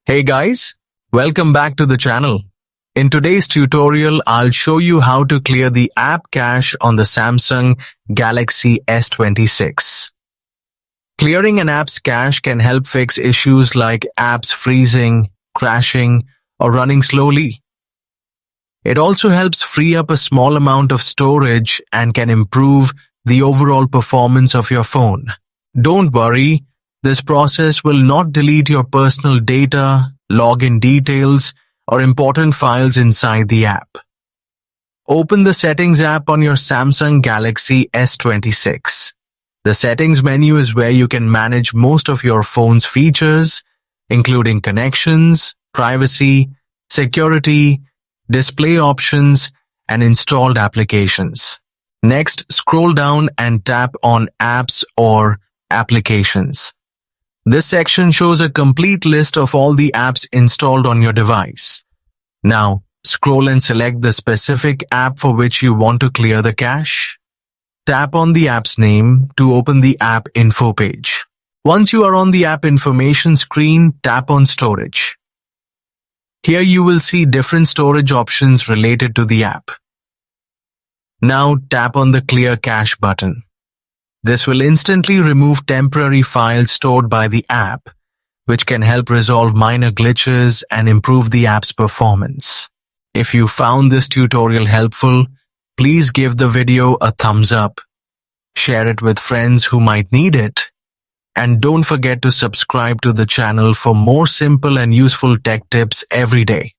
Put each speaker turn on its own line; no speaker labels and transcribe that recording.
Hey guys, welcome back to the channel. In today's tutorial, I'll show you how to clear the app cache on the Samsung Galaxy S26. Clearing an app's cache can help fix issues like apps freezing, crashing, or running slowly. It also helps free up a small amount of storage and can improve the overall performance of your phone. Don't worry, this process will not delete your personal data, login details, or important files inside the app. Open the Settings app on your Samsung Galaxy S26. The Settings menu is where you can manage most of your phone's features, including connections, privacy, security, display options, and installed applications. Next, scroll down and tap on Apps or Applications. This section shows a complete list of all the apps installed on your device. Now, scroll and select the specific app for which you want to clear the cache. Tap on the app's name to open the app info page. Once you are on the app information screen, tap on Storage. Here you will see different storage options related to the app. Now tap on the Clear Cache button. This will instantly remove temporary files stored by the app, which can help resolve minor glitches and improve the app's performance. If you found this tutorial helpful, please give the video a thumbs up, share it with friends who might need it, and don't forget to subscribe to the channel for more simple and useful tech tips every day.